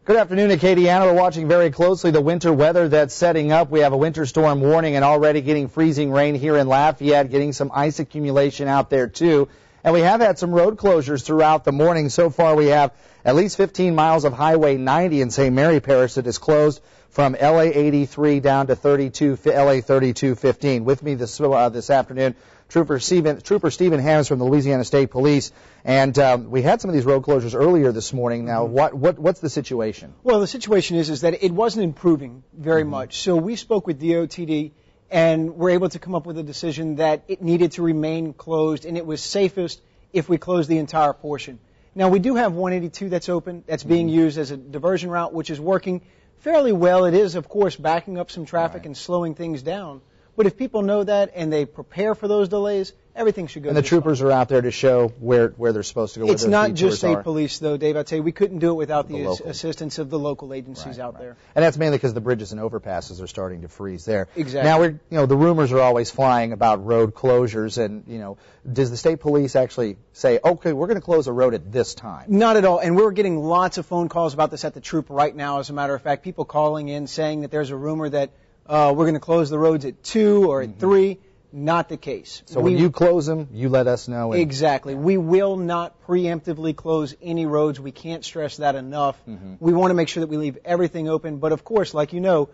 Good afternoon, Acadiana. We're watching very closely the winter weather that's setting up. We have a winter storm warning and already getting freezing rain here in Lafayette, getting some ice accumulation out there too. And we have had some road closures throughout the morning. So far we have at least 15 miles of Highway 90 in St. Mary Parish that is closed from LA 83 down to LA 3215. With me this afternoon, Trooper Stephen Hammonds from the Louisiana State Police. And we had some of these road closures earlier this morning. Now, what's the situation? Well, the situation is that it wasn't improving very much. So we spoke with DOTD and were able to come up with a decision that it needed to remain closed, and it was safest if we closed the entire portion. Now, we do have 182 that's open, that's being used as a diversion route, which is working fairly well. It is, of course, backing up some traffic and slowing things down. But if people know that and they prepare for those delays, everything should go. And the troopers are out there to show where they're supposed to go. It's not just state police, though, Dave. I'd say we couldn't do it without the assistance of the local agencies out there. And that's mainly because the bridges and overpasses are starting to freeze there. Exactly. Now, the rumors are always flying about road closures, and does the state police actually say, okay, we're going to close a road at this time? Not at all. And we're getting lots of phone calls about this at the troop right now. As a matter of fact, people calling in saying that there's a rumor that we're going to close the roads at 2 or at 3. Not the case. So when you close them, you let us know. Exactly. We will not preemptively close any roads. We can't stress that enough. We want to make sure that we leave everything open. But, of course, like you know,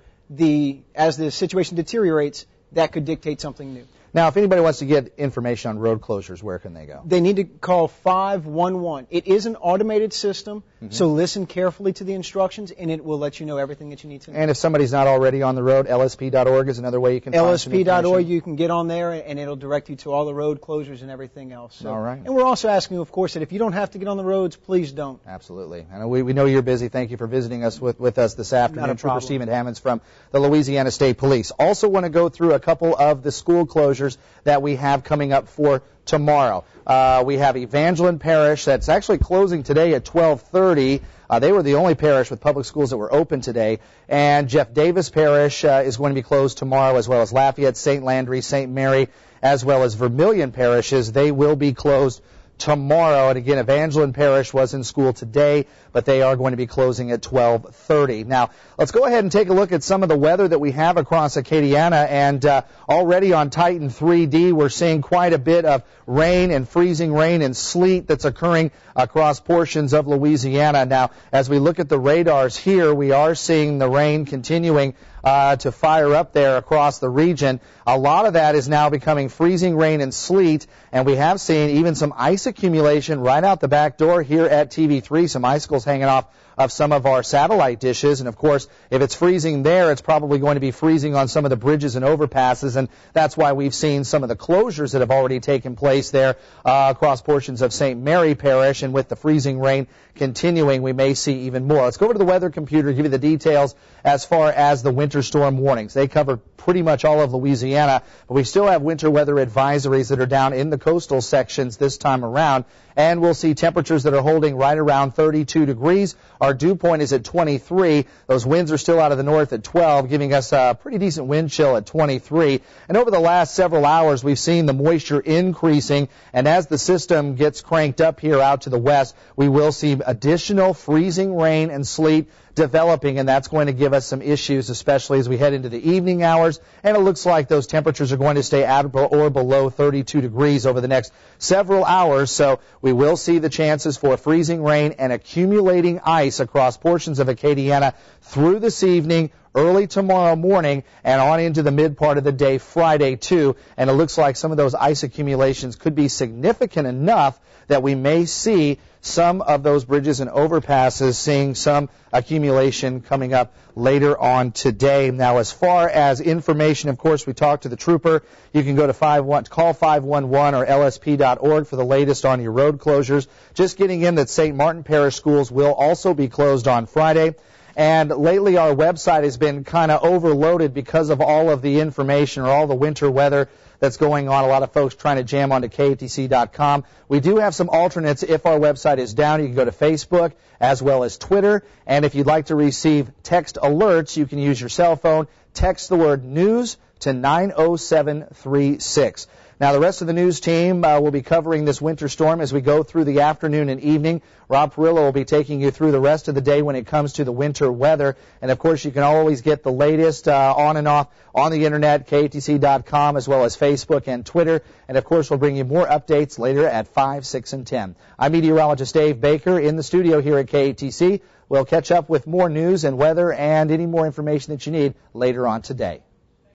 as the situation deteriorates, that could dictate something new. Now, if anybody wants to get information on road closures, where can they go? They need to call 511. It is an automated system, so listen carefully to the instructions, and it will let you know everything that you need to know. And if somebody's not already on the road, LSP.org is another way you can find some information. LSP.org, you can get on there, and it'll direct you to all the road closures and everything else. So, all right. And we're also asking, of course, that if you don't have to get on the roads, please don't. Absolutely. And we know you're busy. Thank you for visiting us with us this afternoon. Trooper Stephen Hammonds from the Louisiana State Police. Also want to go through a couple of the school closures that we have coming up for tomorrow. We have Evangeline Parish that's actually closing today at 12:30. They were the only parish with public schools that were open today. And Jeff Davis Parish is going to be closed tomorrow, as well as Lafayette, St. Landry, St. Mary, as well as Vermilion parishes. They will be closed tomorrow. And again, Evangeline Parish was in school today, but they are going to be closing at 12:30. Now, let's go ahead and take a look at some of the weather that we have across Acadiana. And already on Titan 3D, we're seeing quite a bit of rain and freezing rain and sleet that's occurring across portions of Louisiana. Now, as we look at the radars here, we are seeing the rain continuing to fire up there across the region. A lot of that is now becoming freezing rain and sleet, and we have seen even some ice accumulation right out the back door here at TV3, some icicles hanging off of some of our satellite dishes. And, of course, if it's freezing there, it's probably going to be freezing on some of the bridges and overpasses, and that's why we've seen some of the closures that have already taken place there across portions of St. Mary Parish. And with the freezing rain continuing, we may see even more. Let's go over to the weather computer, give you the details as far as the winter storm warnings. They cover pretty much all of Louisiana, but we still have winter weather advisories that are down in the coastal sections this time around. And we'll see temperatures that are holding right around 32 degrees. Our dew point is at 23. Those winds are still out of the north at 12, giving us a pretty decent wind chill at 23. And over the last several hours, we've seen the moisture increasing. And as the system gets cranked up here out to the west, we will see additional freezing rain and sleet developing, and that's going to give us some issues, especially as we head into the evening hours. And it looks like those temperatures are going to stay at or below 32 degrees over the next several hours. So we will see the chances for freezing rain and accumulating ice across portions of Acadiana through this evening, early tomorrow morning, and on into the mid part of the day Friday too. And it looks like some of those ice accumulations could be significant enough that we may see some of those bridges and overpasses seeing some accumulation coming up later on today. Now, as far as information, of course, we talked to the trooper. You can go to call 511 or lsp.org for the latest on your road closures. Just getting in that St. Martin Parish schools will also be closed on Friday. And lately our website has been kind of overloaded because of all of the information or all the winter weather that's going on. A lot of folks trying to jam onto KATC.com. We do have some alternates if our website is down. You can go to Facebook as well as Twitter. And if you'd like to receive text alerts, you can use your cell phone. Text the word news to 90736. Now, the rest of the news team will be covering this winter storm as we go through the afternoon and evening. Rob Perillo will be taking you through the rest of the day when it comes to the winter weather. And, of course, you can always get the latest on and off on the Internet, KATC.com, as well as Facebook and Twitter. And, of course, we'll bring you more updates later at 5, 6, and 10. I'm meteorologist Dave Baker in the studio here at KATC. We'll catch up with more news and weather and any more information that you need later on today.